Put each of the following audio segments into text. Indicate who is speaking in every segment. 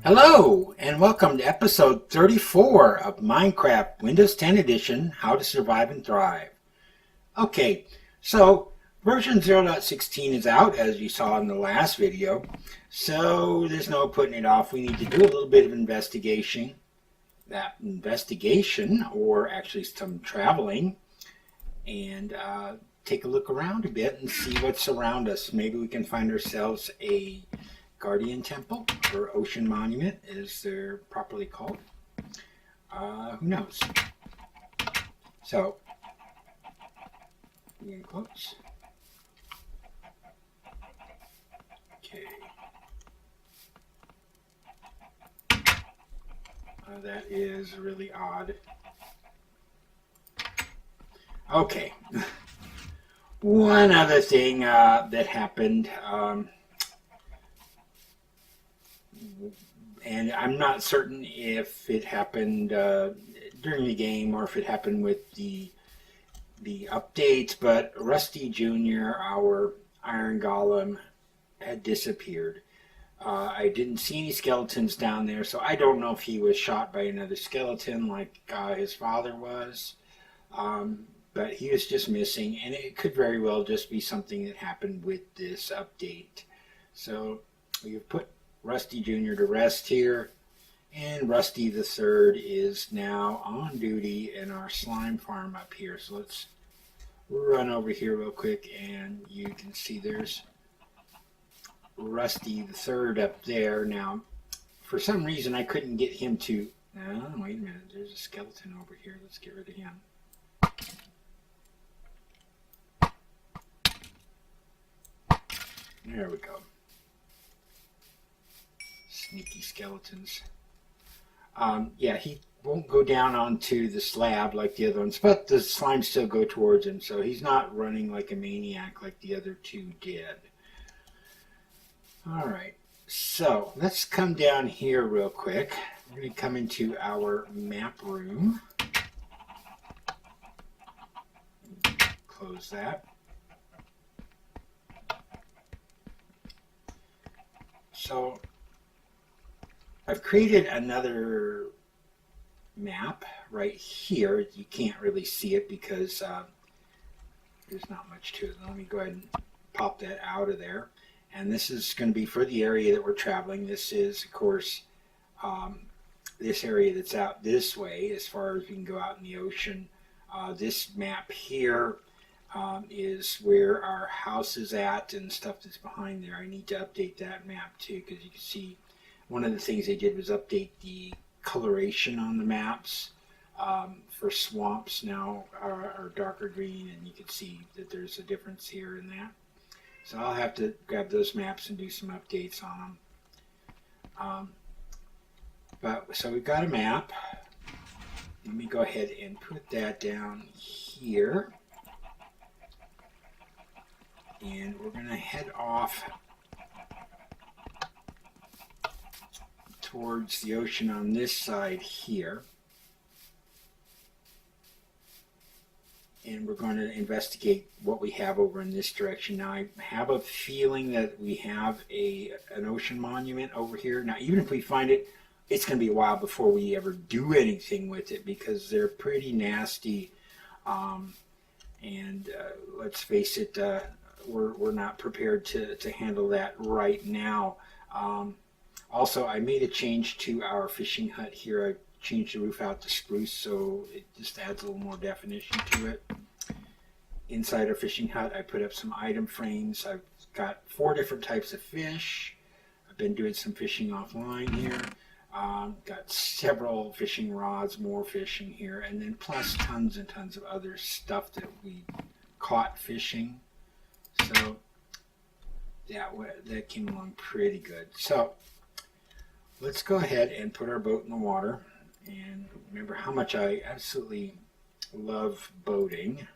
Speaker 1: Hello, and welcome to episode 34 of Minecraft Windows 10 Edition, How to Survive and Thrive. Okay, so version 0.16 is out, as you saw in the last video, so there's no putting it off. We need to do a little bit of investigation, or actually some traveling, and take a look around a bit and see what's around us. Maybe we can find ourselves a Guardian Temple, or Ocean Monument, as they're properly called. Who knows? So, in quotes. Okay. That is really odd. Okay. One other thing that happened. And I'm not certain if it happened during the game or if it happened with the updates, but Rusty Jr., our Iron Golem, had disappeared. I didn't see any skeletons down there, so I don't know if he was shot by another skeleton like his father was. But he was just missing, and it could very well just be something that happened with this update. So we've put Rusty Jr. to rest here, and Rusty the Third is now on duty in our slime farm up here. So let's run over here real quick, and you can see there's Rusty the Third up there. Now, for some reason, I couldn't get him to... Oh, wait a minute. There's a skeleton over here. Let's get rid of him. There we go. Sneaky skeletons. Yeah, he won't go down onto the slab like the other ones, but the slimes still go towards him, so he's not running like a maniac like the other two did. Alright, so let's come down here real quick. We're going to come into our map room. Close that. So I've created another map right here. You can't really see it because there's not much to it. Let me go ahead and pop that out of there. And this is going to be for the area that we're traveling. This is, of course, this area that's out this way, as far as we can go out in the ocean. This map here is where our house is at and stuff that's behind there. I need to update that map too, because you can see one of the things they did was update the coloration on the maps. For swamps now are darker green, and you can see that there's a difference here in that. So I'll have to grab those maps and do some updates on them. So we've got a map. Let me go ahead and put that down here. And we're going to head off towards the ocean on this side here. And we're going to investigate what we have over in this direction. Now, I have a feeling that we have an ocean monument over here. Now, even if we find it, it's going to be a while before we ever do anything with it, because they're pretty nasty. Let's face it, we're not prepared to handle that right now. Also, I made a change to our fishing hut here. I changed the roof out to spruce, so it just adds a little more definition to it. Inside our fishing hut, I put up some item frames. I've got 4 different types of fish. I've been doing some fishing offline here. Got several fishing rods, more fishing here, and then plus tons and tons of other stuff that we caught fishing. So that came along pretty good. So let's go ahead and put our boat in the water. And remember how much I absolutely love boating.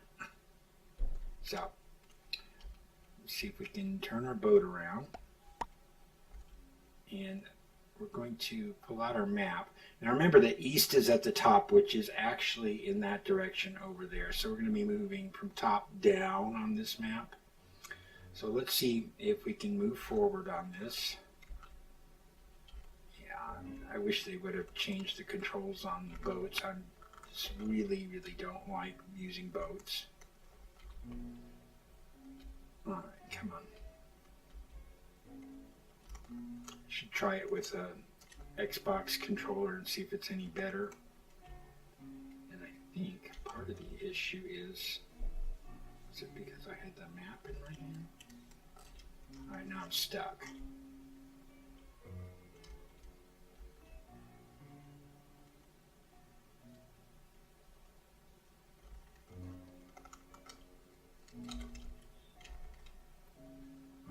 Speaker 1: So let's see if we can turn our boat around. And we're going to pull out our map. Now remember, the east is at the top, which is actually in that direction over there. So we're going to be moving from top down on this map. So let's see if we can move forward on this. Yeah, I wish they would have changed the controls on the boats. I just really don't like using boats. Alright, come on. Should try it with a Xbox controller and see if it's any better. And I think part of the issue is it because I had the map in my hand? Alright, now I'm stuck.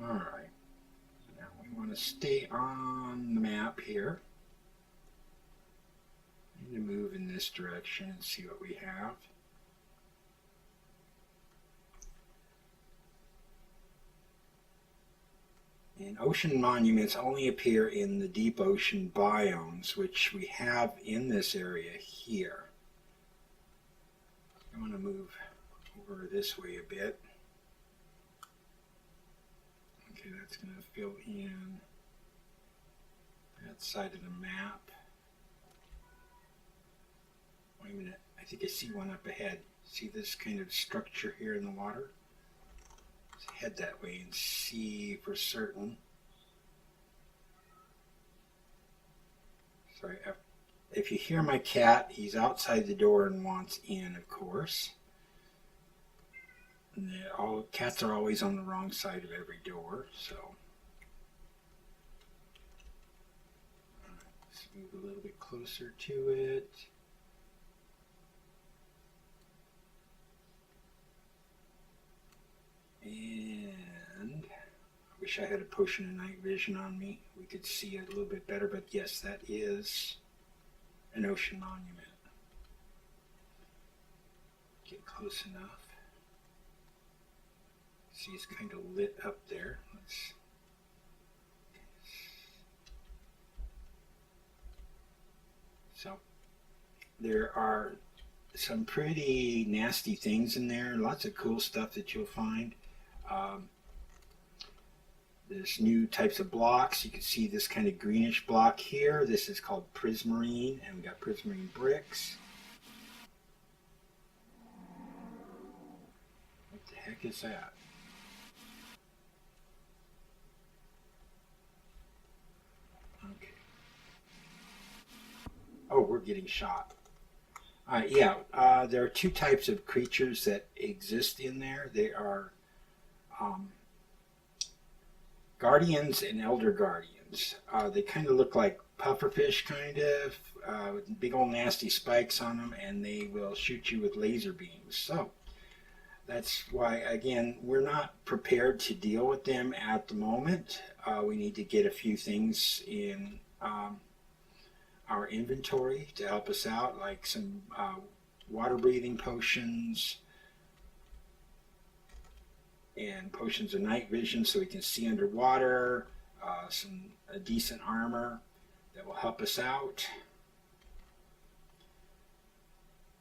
Speaker 1: Alright, so now we want to stay on the map here. I need to move in this direction and see what we have. And ocean monuments only appear in the deep ocean biomes, which we have in this area here. I want to move over this way a bit. Okay, that's going to fill in that side of the map. Wait a minute, I think I see one up ahead. See this kind of structure here in the water? Let's head that way and see for certain. Sorry, if you hear my cat, he's outside the door and wants in, of course. And cats are always on the wrong side of every door, so. Alright, let's move a little bit closer to it. And I wish I had a potion of night vision on me. We could see it a little bit better, but yes, that is an ocean monument. Get close enough. See, it's kind of lit up there. So there are some pretty nasty things in there. Lots of cool stuff that you'll find. There's new types of blocks. You can see this kind of greenish block here. This is called prismarine, and we got prismarine bricks. What the heck is that? Okay. Oh, we're getting shot. There are two types of creatures that exist in there. They are guardians and elder guardians. They kind of look like pufferfish, kind of, with big old nasty spikes on them, and they will shoot you with laser beams. So that's why, again, we're not prepared to deal with them at the moment. We need to get a few things in our inventory to help us out, like some water breathing potions and potions of night vision so we can see underwater, some decent armor that will help us out.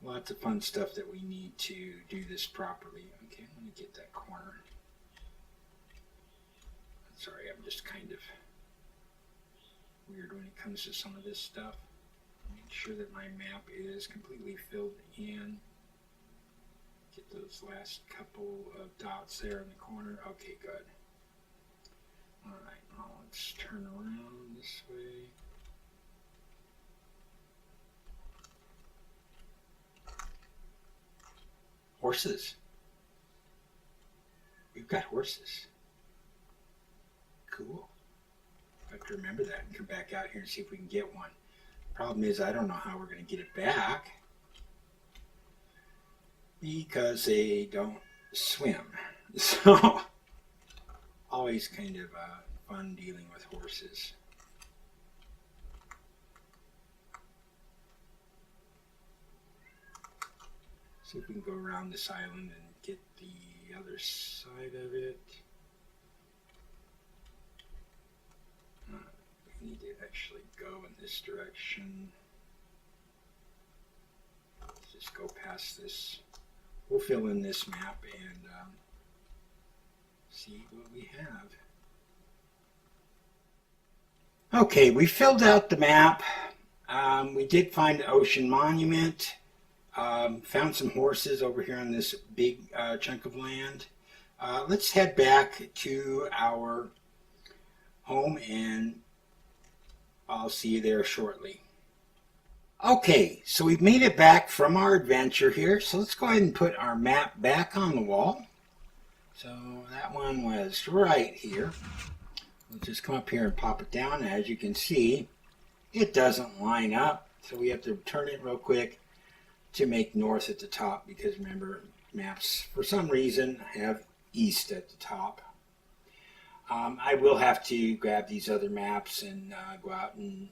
Speaker 1: Lots of fun stuff that we need to do this properly. Okay, let me get that corner. Sorry, I'm just kind of weird when it comes to some of this stuff. Make sure that my map is completely filled in. Get those last couple of dots there in the corner. Okay, good. Alright, now let's turn around this way. Horses. We've got horses. Cool. I have to remember that and come back out here and see if we can get one. Problem is, I don't know how we're going to get it back because they don't swim. So, always kind of fun dealing with horses. See if we can go around this island and get the other side of it. We need to actually go in this direction. Let's just go past this. We'll fill in this map and see what we have. Okay, we filled out the map. We did find the ocean monument. Found some horses over here on this big chunk of land. Let's head back to our home and I'll see you there shortly. Okay, so we've made it back from our adventure here. So let's go ahead and put our map back on the wall. So that one was right here. We'll just come up here and pop it down. As you can see, it doesn't line up. So we have to turn it real quick to make north at the top, because remember, maps for some reason have east at the top. I will have to grab these other maps and go out and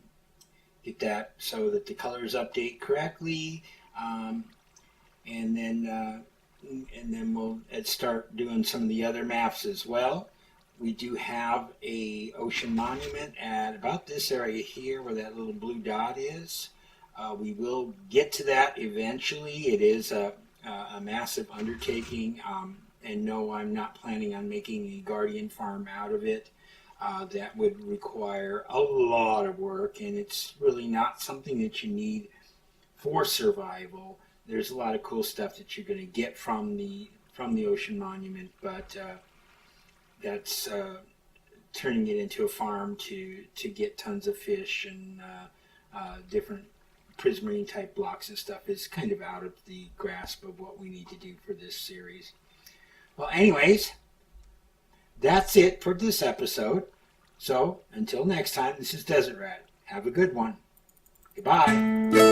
Speaker 1: get that so that the colors update correctly, and then we'll start doing some of the other maps as well. We do have a ocean monument at about this area here where that little blue dot is. We will get to that eventually. It is a massive undertaking, and no, I'm not planning on making a guardian farm out of it. That would require a lot of work, and it's really not something that you need for survival. There's a lot of cool stuff that you're going to get from the ocean monument, but that's turning it into a farm to get tons of fish and different prismarine type blocks and stuff is kind of out of the grasp of what we need to do for this series. Well, anyways, that's it for this episode. So until next time, this is Desert Rat. Have a good one. Goodbye.